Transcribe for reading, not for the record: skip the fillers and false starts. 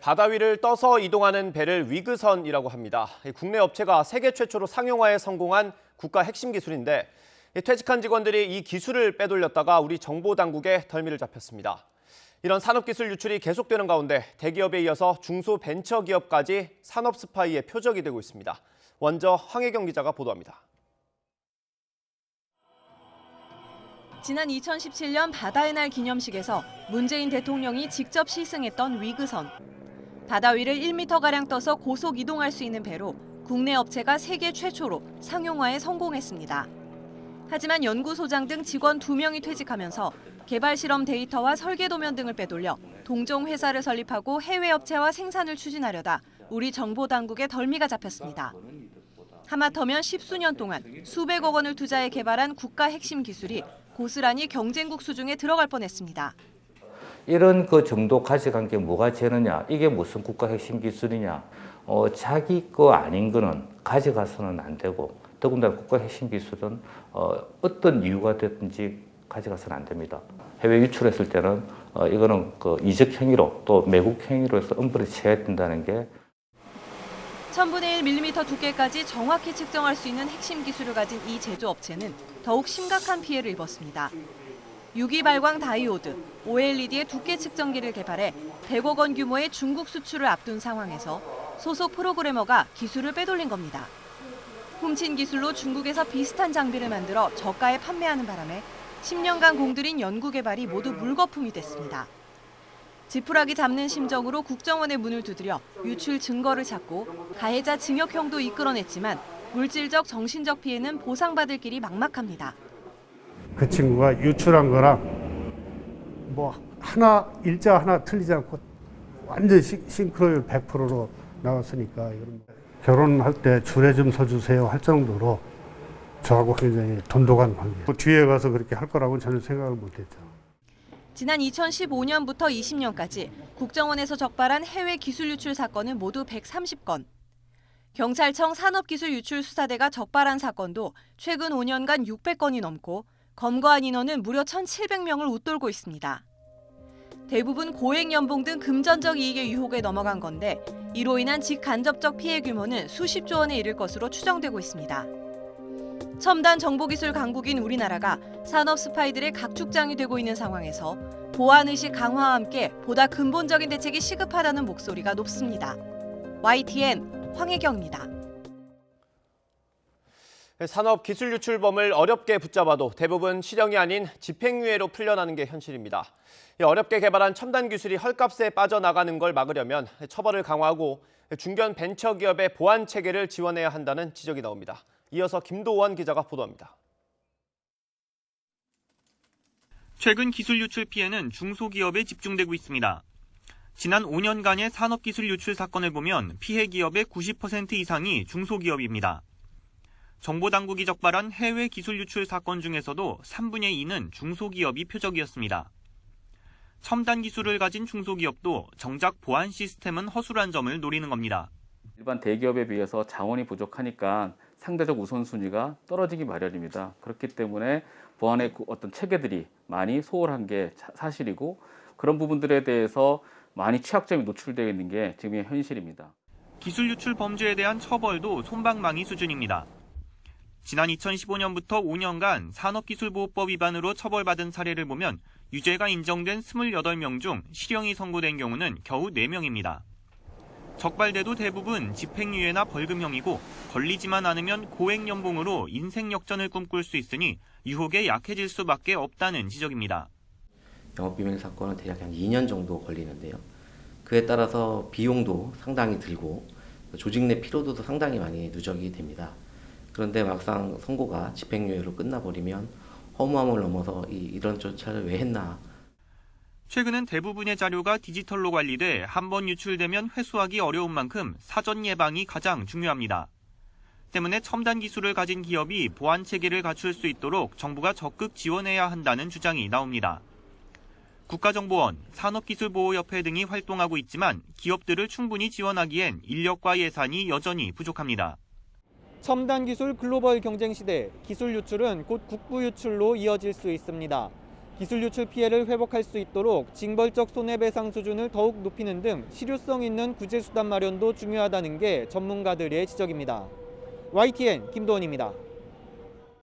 바다 위를 떠서 이동하는 배를 위그선이라고 합니다. 국내 업체가 세계 최초로 상용화에 성공한 국가 핵심 기술인데 퇴직한 직원들이 이 기술을 빼돌렸다가 우리 정보당국에 덜미를 잡혔습니다. 이런 산업기술 유출이 계속되는 가운데 대기업에 이어서 중소벤처기업까지 산업 스파이의 표적이 되고 있습니다. 먼저 황혜경 기자가 보도합니다. 지난 2017년 바다의 날 기념식에서 문재인 대통령이 직접 시승했던 위그선. 바다 위를 1m가량 떠서 고속 이동할 수 있는 배로 국내 업체가 세계 최초로 상용화에 성공했습니다. 하지만 연구소장 등 직원 2명이 퇴직하면서 개발 실험 데이터와 설계 도면 등을 빼돌려 동종 회사를 설립하고 해외 업체와 생산을 추진하려다 우리 정보당국에 덜미가 잡혔습니다. 하마터면 10수년 동안 수백억 원을 투자해 개발한 국가 핵심 기술이 고스란히 경쟁국 수중에 들어갈 뻔했습니다. 이런 그 정도 가져간 게 뭐가 죄느냐, 이게 무슨 국가 핵심 기술이냐, 자기 거 아닌 거는 가져가서는 안 되고, 더군다나 국가 핵심 기술은 어떤 이유가 됐든지 가져가서는 안 됩니다. 해외 유출했을 때는 이거는 그 이적 행위로 또 매국 행위로 해서 엄벌이 쳐야 된다는 게 1000분의 1mm 두께까지 정확히 측정할 수 있는 핵심 기술을 가진 이 제조업체는 더욱 심각한 피해를 입었습니다. 유기발광 다이오드, OLED의 두께 측정기를 개발해 100억 원 규모의 중국 수출을 앞둔 상황에서 소속 프로그래머가 기술을 빼돌린 겁니다. 훔친 기술로 중국에서 비슷한 장비를 만들어 저가에 판매하는 바람에 10년간 공들인 연구 개발이 모두 물거품이 됐습니다. 지푸라기 잡는 심정으로 국정원의 문을 두드려 유출 증거를 찾고 가해자 징역형도 이끌어냈지만 물질적, 정신적 피해는 보상받을 길이 막막합니다. 그 친구가 유출한 거랑 뭐 하나 일자 하나 틀리지 않고 완전 싱크로율 100%로 나왔으니까 결혼할 때 주례 좀 서주세요 할 정도로 저하고 굉장히 돈독한 관계. 뒤에 가서 그렇게 할 거라고는 전혀 생각을 못했죠. 지난 2015년부터 20년까지 국정원에서 적발한 해외 기술 유출 사건은 모두 130건. 경찰청 산업기술유출수사대가 적발한 사건도 최근 5년간 600건이 넘고 검거한 인원은 무려 1,700명을 웃돌고 있습니다. 대부분 고액연봉 등 금전적 이익의 유혹에 넘어간 건데 이로 인한 직간접적 피해 규모는 수십조 원에 이를 것으로 추정되고 있습니다. 첨단 정보기술 강국인 우리나라가 산업 스파이들의 각축장이 되고 있는 상황에서 보안의식 강화와 함께 보다 근본적인 대책이 시급하다는 목소리가 높습니다. YTN 황혜경입니다. 산업 기술 유출범을 어렵게 붙잡아도 대부분 실형이 아닌 집행유예로 풀려나는 게 현실입니다. 어렵게 개발한 첨단 기술이 헐값에 빠져나가는 걸 막으려면 처벌을 강화하고 중견 벤처기업의 보안 체계를 지원해야 한다는 지적이 나옵니다. 이어서 김도원 기자가 보도합니다. 최근 기술 유출 피해는 중소기업에 집중되고 있습니다. 지난 5년간의 산업기술 유출 사건을 보면 피해 기업의 90% 이상이 중소기업입니다. 정보당국이 적발한 해외 기술 유출 사건 중에서도 3분의 2는 중소기업이 표적이었습니다. 첨단 기술을 가진 중소기업도 정작 보안 시스템은 허술한 점을 노리는 겁니다. 일반 대기업에 비해서 자원이 부족하니까 상대적 우선순위가 떨어지기 마련입니다. 그렇기 때문에 보안의 어떤 체계들이 많이 소홀한 게 사실이고 그런 부분들에 대해서 많이 취약점이 노출되어 있는 게 지금의 현실입니다. 기술 유출 범죄에 대한 처벌도 솜방망이 수준입니다. 지난 2015년부터 5년간 산업기술보호법 위반으로 처벌받은 사례를 보면 유죄가 인정된 28명 중 실형이 선고된 경우는 겨우 4명입니다. 적발돼도 대부분 집행유예나 벌금형이고 걸리지만 않으면 고액 연봉으로 인생 역전을 꿈꿀 수 있으니 유혹에 약해질 수밖에 없다는 지적입니다. 영업비밀 사건은 대략 한 2년 정도 걸리는데요. 그에 따라서 비용도 상당히 들고 조직 내 피로도도 상당히 많이 누적이 됩니다. 그런데 막상 선고가 집행유예로 끝나버리면 허무함을 넘어서 이런 절차를 왜 했나. 최근엔 대부분의 자료가 디지털로 관리돼 한번 유출되면 회수하기 어려운 만큼 사전 예방이 가장 중요합니다. 때문에 첨단 기술을 가진 기업이 보안 체계를 갖출 수 있도록 정부가 적극 지원해야 한다는 주장이 나옵니다. 국가정보원, 산업기술보호협회 등이 활동하고 있지만 기업들을 충분히 지원하기엔 인력과 예산이 여전히 부족합니다. 첨단 기술 글로벌 경쟁 시대, 기술 유출은 곧 국부 유출로 이어질 수 있습니다. 기술 유출 피해를 회복할 수 있도록 징벌적 손해배상 수준을 더욱 높이는 등 실효성 있는 구제 수단 마련도 중요하다는 게 전문가들의 지적입니다. YTN 김도원입니다.